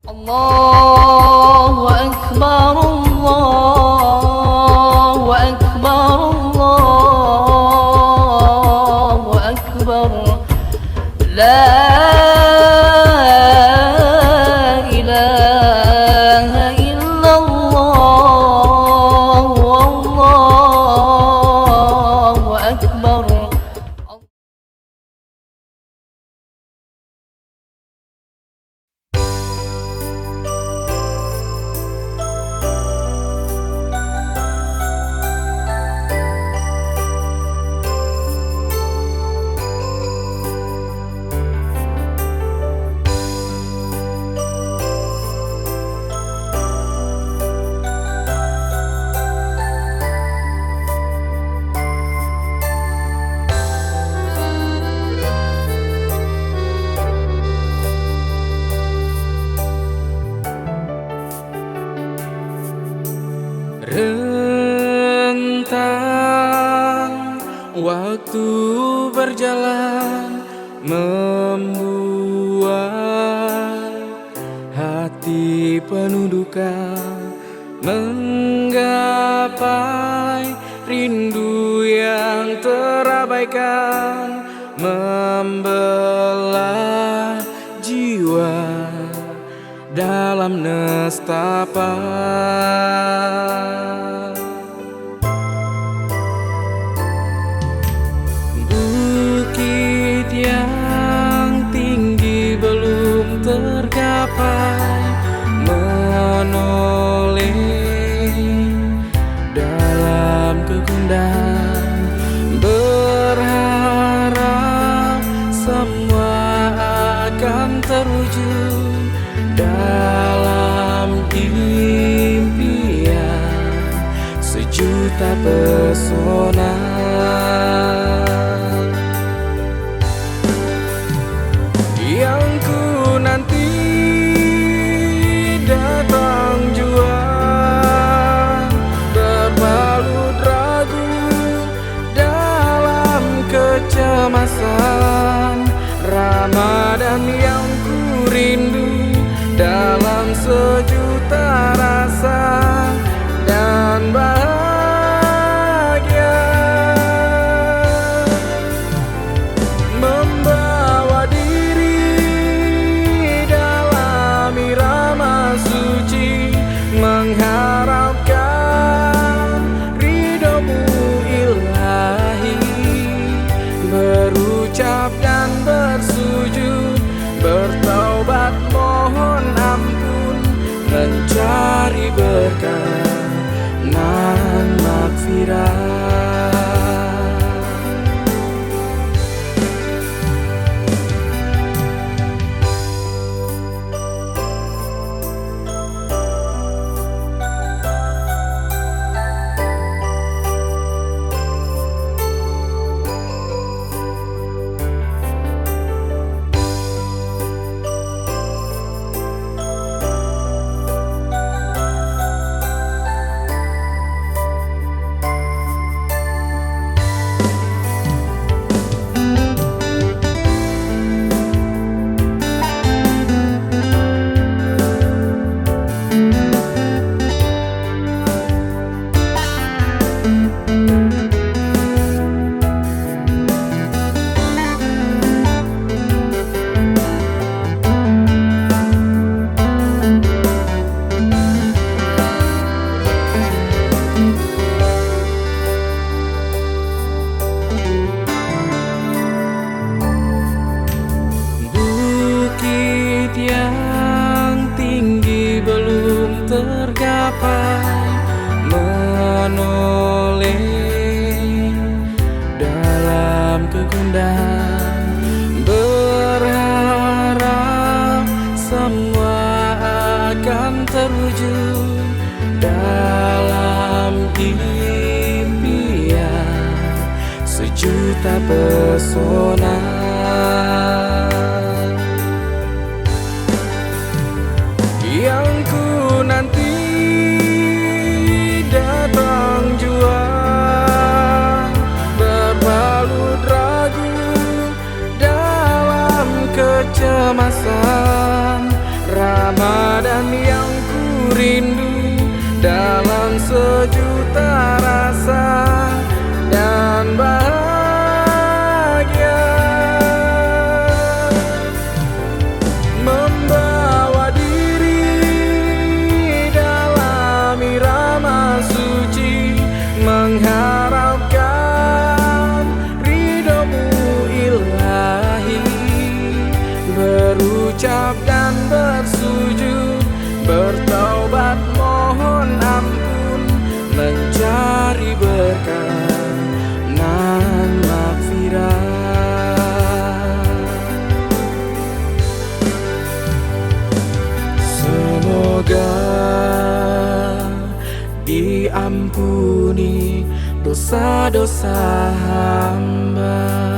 الله أكبر الله أكبر الله أكبر لا إله إلا الله والله أكبر. Rentang waktu berjalan membuat hati penuh duka, menggapai rindu yang terabaikan, membelah jiwa dalam nestapa. Bukit yang tinggi belum tergapai, menoleh dalam kegundahan, berharap semua akan terwujud dalam impian sejuta pesona. Yang ku nanti datang jua, berbalut ragu dalam kecemasan. Ramadan yang ku rindu dalam sejuta rasa dan bahagia, membawa diri dalam irama suci, mengharapkan ridhomu ilahi, berucap dan bersujud, bertaubat mohon ampun, mencari berkah nan magfirah. Yang tinggi belum tergapai, menoleh dalam kegundahan, berharap semua akan terwujud dalam impian sejuta pesona. Yang ku nanti datang jua, berbalut ragu dalam kecemasan. Ramadan ampuni dosa-dosa hamba.